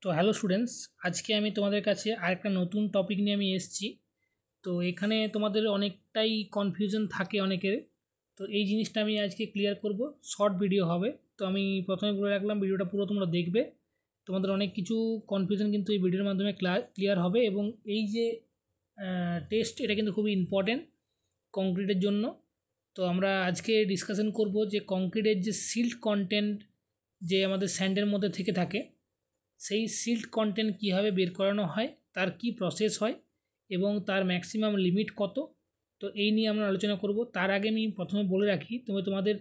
তো hello students, আজকে আমি তোমাদের কাছে আরেকটা নতুন টপিক নিয়ে আমি এসেছি। তো এখানে তোমাদের অনেকটাই কনফিউশন থাকে অনেকের। তো এই জিনিসটা আমি আজকে ক্লিয়ার করব, শর্ট ভিডিও হবে। তো আমি প্রথমে বলে রাখলাম, ভিডিওটা পুরো তোমরা দেখবে। তোমাদের অনেক কিছু কনফিউশন কিন্তু এই ভিডিওর মাধ্যমে ক্লিয়ার হবে। এবং এই যে টেস্ট, এটা কিন্তু খুবই ইম্পর্টেন্ট কংক্রিটের জন্য। তো আমরা আজকে ডিসকাশন করব যে কংক্রিটের যে সিল্ট কন্টেন্ট যে আমাদের স্যান্ডের মধ্যে থেকে থাকে, সেই সিল্ট কন্টেন্ট কীভাবে বের করানো হয়, তার কি প্রসেস হয় এবং তার ম্যাক্সিমাম লিমিট কত। তো এই নিয়ে আমরা আলোচনা করব। তার আগে আমি প্রথমে বলে রাখি, তোমাদের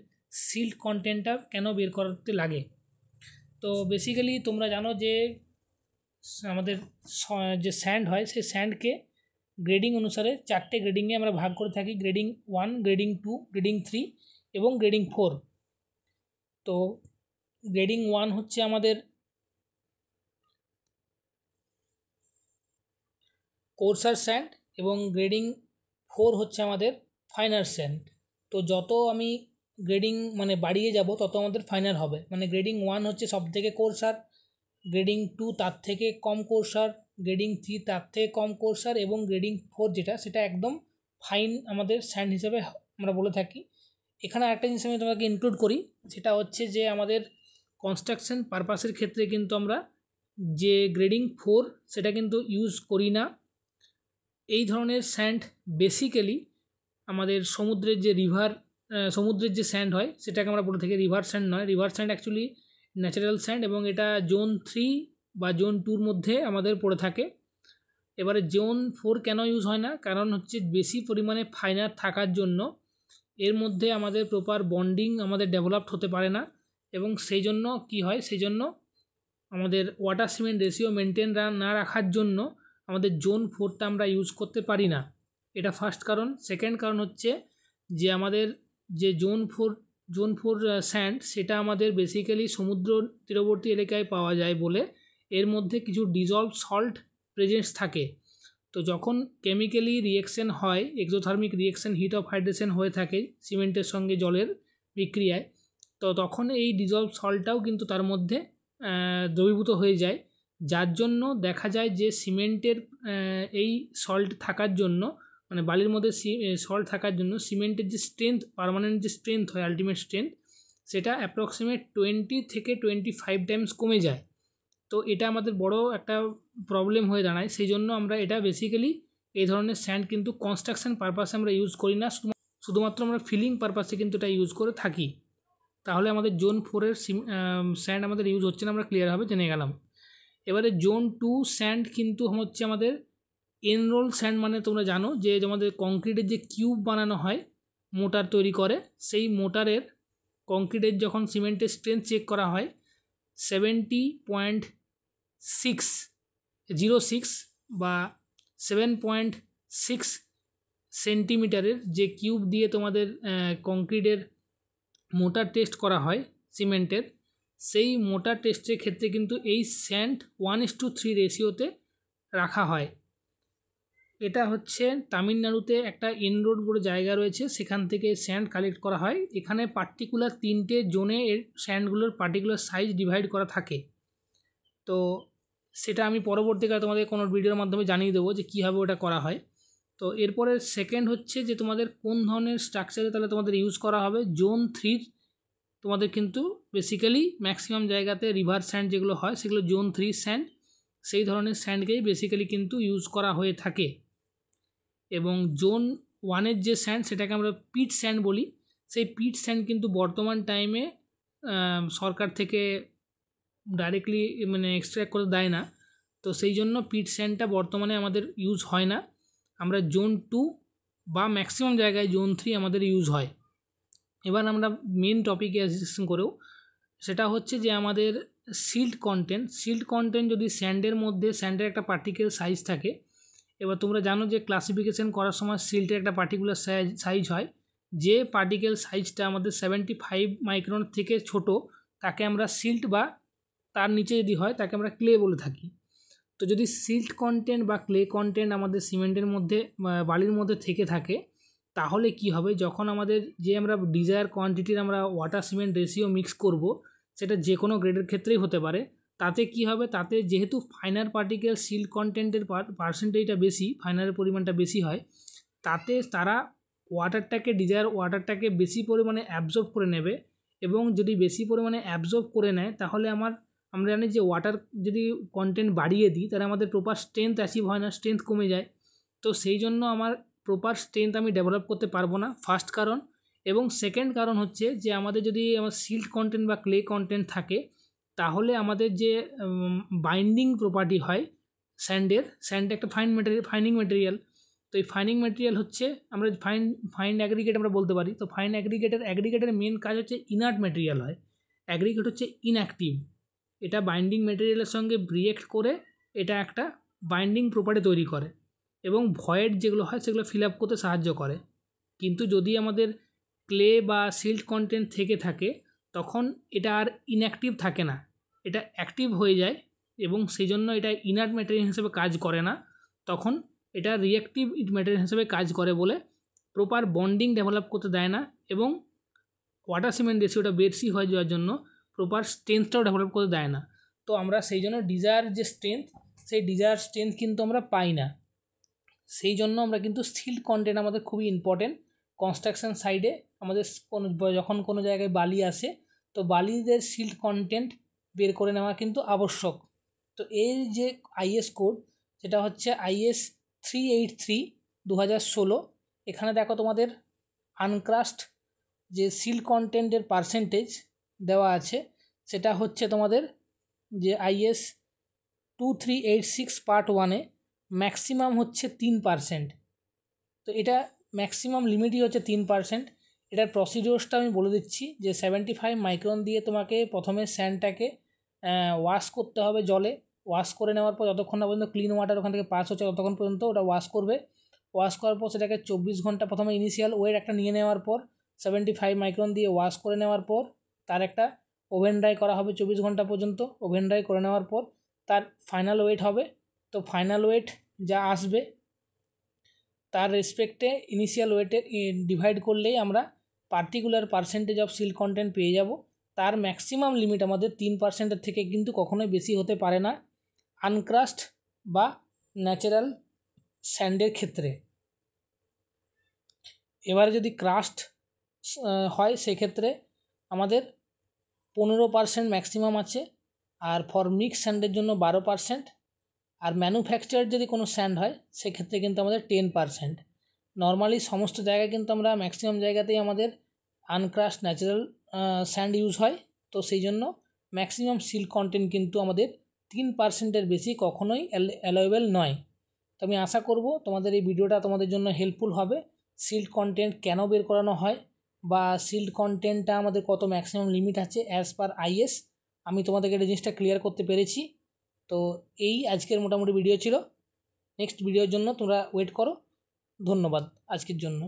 সিল্ট কন্টেন্টটা কেন বের করতে লাগে। তো বেসিক্যালি তোমরা জানো যে আমাদের যে স্যান্ড হয়, সেই স্যান্ডকে গ্রেডিং অনুসারে 4টে গ্রেডিংয়ে আমরা ভাগ করে থাকি: গ্রেডিং 1, গ্রেডিং 2, গ্রেডিং 3 এবং গ্রেডিং 4। তো গ্রেডিং 1 হচ্ছে আমাদের কোর্সার স্যান্ড এবং গ্রেডিং 4 হচ্ছে আমাদের ফাইনার স্যান্ড। তো যত আমি গ্রেডিং বাড়িয়ে যাব তত আমাদের ফাইনার হবে। গ্রেডিং 1 হচ্ছে সব থেকে কোর্সার, গ্রেডিং 2 তার থেকে কম কোর্সার, গ্রেডিং 3 তার থেকে কম কোর্সার এবং গ্রেডিং 4 যেটা, সেটা একদম ফাইন আমাদের স্যান্ড হিসেবে আমরা বলে থাকি। এখানে আরেকটা জিনিস আমি তোমাকে ইনক্লুড করি, সেটা হচ্ছে যে আমাদের কনস্ট্রাকশন পারপাসের ক্ষেত্রে কিন্তু আমরা যে গ্রেডিং 4 সেটা কিন্তু ইউজ করি না। এই ধরনের স্যান্ড বেসিক্যালি আমাদের সমুদ্রের যে স্যান্ড হয় সেটাকে আমরা বলে থাকি রিভার স্যান্ড নয়। River sand actually natural sand এবং এটা জোন 3 বা জোন 2-র মধ্যে আমাদের পড়ে থাকে। এবারে জোন 4 কেন ইউজ হয় না, কারণ হচ্ছে বেশি পরিমাণে ফাইনার থাকার জন্য এর মধ্যে আমাদের প্রপার বন্ডিং আমাদের ডেভেলপড হতে পারে না। এবং সেই জন্য কি হয়, সেই জন্য আমাদের ওয়াটার সিমেন্ট রেশিও মেনটেন না রাখার জন্য আমাদের জোন 4টা আমরা ইউজ করতে পারি না। এটা ফার্স্ট কারণ। সেকেন্ড কারণ হচ্ছে যে আমাদের যে জোন 4 স্যান্ড, সেটা আমাদের বেসিক্যালি সমুদ্র তীরবর্তী এলাকায় পাওয়া যায় বলে এর মধ্যে কিছু ডিজলভ সল্ট প্রেজেন্স থাকে। তো যখন কেমিক্যালি রিয়েকশন হয়, exothermic reaction, heat of hydration হয়ে থাকে সিমেন্টের সঙ্গে জলের বিক্রিয়ায়, তো তখন এই ডিজলভ সল্টটাও কিন্তু তার মধ্যে দ্রবীভূত হয়ে যায়। যার জন্য দেখা যায় যে সিমেন্টের এই সল্ট থাকার জন্য, বালির মধ্যে সল্ট থাকার জন্য সিমেন্টের যে স্ট্রেংথ, পার্মানেন্ট যে স্ট্রেংথ হয়, আলটিমেট স্ট্রেংথ, সেটা অ্যাপ্রক্সিমেট 20 থেকে 25 টাইমস কমে যায়। তো এটা আমাদের বড় একটা প্রবলেম হয়ে দাঁড়ায়। সেই জন্য আমরা এটা বেসিক্যালি এই ধরনের স্যান্ড কিন্তু কনস্ট্রাকশন পারপাসে আমরা ইউজ করি না, শুধুমাত্র আমরা ফিলিং পারপাসে কিন্তু এটা ইউজ করে থাকি। তাহলে আমাদের জোন 4-এর স্যান্ড আমাদের ইউজ হচ্ছে না, আমরা ক্লিয়ারভাবে জেনে গেলাম। এবারে জোন 2 স্যান্ড কিন্তু হচ্ছে আমাদের এনরোল স্যান্ড। তোমরা জানো যে আমাদের কংক্রিটের যে কিউব বানানো হয়, মোটার তৈরি করে, সেই মোটারের কংক্রিটের যখন সিমেন্টের স্ট্রেংথ চেক করা হয় 70.606 বা 7.6 সেন্টিমিটারের যে কিউব দিয়ে তোমাদের কংক্রিটের মোটার টেস্ট করা হয় সিমেন্টের, সেই মোটার টেস্টের ক্ষেত্রে কিন্তু এই স্যান্ড 1:3 রেশিওতে রাখা হয়। এটা হচ্ছে তামিলনাড়ুতে একটা এনরোড বলে জায়গা রয়েছে, সেখান থেকে স্যান্ড কালেক্ট করা হয়। এখানে পার্টিকুলার 3টে জোনে এর স্যান্ডগুলোর পার্টিকুলার সাইজ ডিভাইড করা থাকে। তো সেটা আমি পরবর্তীকালে তোমাদের কোনো ভিডিওর মাধ্যমে জানিয়ে দেবো যে কীভাবে ওটা করা হয়। তো এরপরে সেকেন্ড হচ্ছে যে তোমাদের কোন ধরনের স্ট্রাকচারে তাহলে তোমাদের ইউজ করা হবে। জোন 3 তোমাদের কিন্তু বেসিক্যালি ম্যাক্সিমাম জায়গাতে রিভার স্যান্ড যেগুলো হয় সেগুলো জোন 3 স্যান্ড, সেই ধরনের স্যান্ডকেই বেসিক্যালি কিন্তু ইউজ করা হয়ে থাকে। এবং জোন 1-এর যে স্যান্ড, সেটাকে আমরা পিট স্যান্ড বলি। সেই পিট স্যান্ড কিন্তু বর্তমান টাইমে সরকার থেকে ডাইরেক্টলি এক্সট্র্যাক্ট করে দেয় না। তো সেই জন্য পিট স্যান্ডটা বর্তমানে আমাদের ইউজ হয় না। আমরা জোন 2 বা ম্যাক্সিমাম জায়গায় জোন 3 আমাদের ইউজ হয়। এবার আমরা মেন টপিকে ডিসকাশন করেও, সেটা হচ্ছে যে আমাদের সিল্ট কন্টেন্ট যদি স্যান্ডের মধ্যে, স্যান্ডের একটা পার্টিকেল সাইজ থাকে। এবার তোমরা জানো যে ক্লাসিফিকেশন করার সময় সিল্টের একটা পার্টিকুলার সাইজ হয়। যে পার্টিকেল সাইজটা আমাদের 75 মাইক্রন থেকে ছোট, তাকে আমরা সিল্ট, বা তার নিচে যদি হয় তাকে আমরা ক্লে বলে থাকি। তো যদি সিল্ট কন্টেন্ট বা ক্লে কন্টেন্ট আমাদের সিমেন্টের মধ্যে, বালির মধ্যে থেকে থাকে, তাহলে কি হবে, যখন আমাদের যে আমরা ডিজায়ার কোয়ান্টিটির আমরা ওয়াটার সিমেন্ট রেশিও মিক্স করব, সেটা যে কোনো গ্রেডের ক্ষেত্রেই হতে পারে। তাতে কি হবে, তাতে যেহেতু ফাইনার পার্টিকেল সিল্ট কন্টেন্টের পার্সেন্টেজটা বেশি, ফাইনারের পরিমাণটা বেশি হয়, তাতে তারা ওয়াটারটাকে ডিজায়ার ওয়াটারটাকে বেশি পরিমাণে অ্যাবজর্ব করে নেবে। এবং যদি বেশি পরিমাণে অ্যাবজর্ব করে নেয় তাহলে আমরা জানি যে ওয়াটার যদি কন্টেন্ট বাড়িয়ে দিই তাহলে আমাদের প্রপার স্ট্রেংথ অ্যাচিভ হয় না, স্ট্রেংথ কমে যায়। তো সেই জন্য আমার প্রপার স্ট্রেংথ আমি ডেভেলপ করতে পারবো না, ফার্স্ট কারণ। এবং সেকেন্ড কারণ হচ্ছে যে আমাদের যদি আমার সিল্ট কন্টেন্ট বা ক্লে কন্টেন্ট থাকে তাহলে আমাদের যে বাইন্ডিং প্রপার্টি হয় স্যান্ড একটা ফাইনিং ম্যাটেরিয়াল। তো এই ফাইনিং ম্যাটেরিয়াল হচ্ছে আমরা ফাইন অ্যাগ্রিগেট আমরা বলতে পারি। তো ফাইন অ্যাগ্রিগেটের মেন কাজ হচ্ছে ইনার্ট ম্যাটেরিয়াল হয়, অ্যাগ্রিগেট হচ্ছে ইনঅ্যাক্টিভ। এটা বাইন্ডিং ম্যাটেরিয়ালের সঙ্গে রিয়েক্ট করে এটা একটা বাইন্ডিং প্রপার্টি তৈরি করে এবং ভয়েড যেগুলো হয় সেগুলো ফিল আপ করতে সাহায্য করে। কিন্তু যদি আমাদের ক্লে বা সিল্ট কন্টেন্ট থেকে থাকে তখন এটা আর ইনঅ্যাক্টিভ থাকে না, এটা অ্যাক্টিভ হয়ে যায় এবং সেই জন্য এটা ইনার্ট ম্যাটেরিয়াল হিসেবে কাজ করে না, তখন এটা রিঅ্যাক্টিভ ম্যাটেরিয়াল হিসেবে কাজ করে বলে প্রপার বন্ডিং ডেভেলপ করতে দেয় না এবং ওয়াটার সিমেন্ট রেশিওটা বেশি হয়ে যাওয়ার জন্য প্রপার স্ট্রেংথটাও ডেভেলপ করতে দেয় না। তো আমরা সেই জন্য ডিজায়ার যে স্ট্রেংথ, সেই ডিজায়ার স্ট্রেংথ কিন্তু আমরা পাই না। সেই জন্য আমরা কিন্তু সিল্ট কন্টেন্ট আমাদের খুবই ইম্পর্টেন্ট কনস্ট্রাকশন সাইডে। আমাদের যখন কোনো জায়গায় বালি আসে তো বালিদের সিল্ট কন্টেন্ট বের করে নেওয়া কিন্তু আবশ্যক। তো এই যে আইএস কোড সেটা হচ্ছে IS 383/2016। এখানে দেখো তোমাদের আনক্রাস্ট যে সিল্ট কন্টেন্টের পার্সেন্টেজ দেওয়া আছে সেটা হচ্ছে তোমাদের যে IS 2386 পার্ট 1-এ ম্যাক্সিমাম হচ্ছে 3%। তো এটা ম্যাক্সিমাম লিমিটই হচ্ছে 3%। এটার প্রসিডিওরসটা আমি বলে দিচ্ছি যে 75 মাইক্রন দিয়ে তোমাকে প্রথমে স্যান্ডটাকে ওয়াশ করতে হবে জলে। ওয়াশ করে নেওয়ার পর যতক্ষণ না পর্যন্ত ক্লিন ওয়াটার ওখান থেকে পাস হচ্ছে ততক্ষণ পর্যন্ত ওটা ওয়াশ করবে। ওয়াশ করার পর সেটাকে 24 ঘন্টা প্রথমে ইনিশিয়াল ওয়েট একটা নিয়ে নেওয়ার পর 75 মাইক্রন দিয়ে ওয়াশ করে নেওয়ার পর তার একটা ওভেন ড্রাই করা হবে 24 ঘন্টা পর্যন্ত। ওভেন ড্রাই করে নেওয়ার পর তার ফাইনাল ওয়েট হবে। তো ফাইনাল ওয়েট যা আসবে তার রেসপেক্টে ইনিশিয়াল ওয়েটে ডিভাইড করলেই আমরা particular percentage of silt content পেয়ে যাব। তার ম্যাক্সিমাম লিমিট আমাদের 3%-এর থেকে কিন্তু কখনোই বেশি হতে পারে না আনক্রাস্ট বা ন্যাচারাল স্যান্ডের ক্ষেত্রে। এবারে যদি ক্রাস্ট হয় সেক্ষেত্রে আমাদের 15% ম্যাক্সিমাম আছে, আর ফর মিক্স স্যান্ডের জন্য 12%, আর ম্যানুফ্যাকচার যদি কোনো স্যান্ড হয় সেক্ষেত্রে কিন্তু আমাদের 10%। নর্মালি সমস্ত জায়গায় কিন্তু আমরা ম্যাক্সিমাম জায়গাতেই আমাদের আনক্রাস্ট ন্যাচারাল স্যান্ড ইউজ হয়। তো সেই জন্য ম্যাক্সিমাম সিল্ট কন্টেন্ট কিন্তু আমাদের 3%-এর বেশি কখনোই অ্যালাউয়েবল নয়। তো আমি আশা করব তোমাদের এই ভিডিওটা তোমাদের জন্য হেল্পফুল হবে। সিল্ট কন্টেন্ট কেন বের করানো হয় বা সিল্ট কন্টেন্টটা আমাদের কত ম্যাক্সিমাম লিমিট আছে অ্যাজ পার IS, আমি তোমাদেরকে এই জিনিসটা ক্লিয়ার করতে পেরেছি। তো এই আজকের মোটামুটি ভিডিও ছিল। নেক্সট ভিডিওর জন্য তোমরা ওয়েট করো। ধন্যবাদ আজকের জন্য।